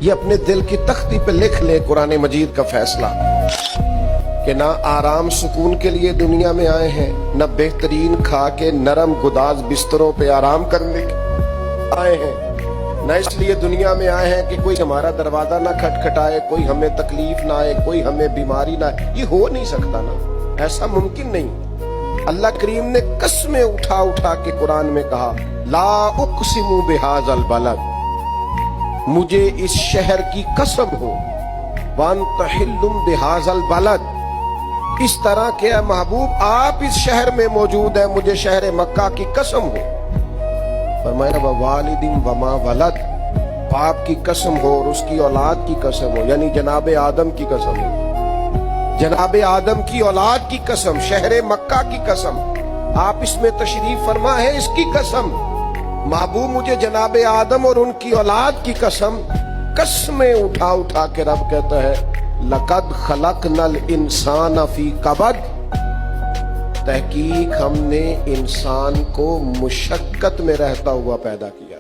یہ اپنے دل کی تختی پہ لکھ لے قرآن مجید کا فیصلہ کہ نہ آرام سکون کے لیے دنیا میں آئے ہیں، نہ بہترین کھا کے نرم گداز بستروں پہ آرام کرنے آئے ہیں، نہ اس لیے دنیا میں آئے ہیں کہ کوئی ہمارا دروازہ نہ کھٹکھٹائے، کوئی ہمیں تکلیف نہ آئے، کوئی ہمیں بیماری نہ آئے۔ یہ ہو نہیں سکتا نا، ایسا ممکن نہیں۔ اللہ کریم نے قسمیں اٹھا اٹھا کے قرآن میں کہا لا اقسم بہذا البلد، مجھے اس شہر کی قسم ہو، وانت حل بہذا البلد، اس طرح کہ اے محبوب آپ اس شہر میں موجود ہیں، مجھے شہر مکہ کی قسم ہو۔ فرمایا ووالد وما ولد، باپ کی قسم ہو اور اس کی اولاد کی قسم ہو، یعنی جناب آدم کی قسم ہو، جناب آدم کی اولاد کی قسم، شہر مکہ کی قسم، آپ اس میں تشریف فرما ہے، اس کی قسم محبوب مجھے جناب آدم اور ان کی اولاد کی قسم۔ قسمیں اٹھا اٹھا کے رب کہتا ہے لقد خلقنا الانسان فی کبد، تحقیق ہم نے انسان کو مشقت میں رہتا ہوا پیدا کیا۔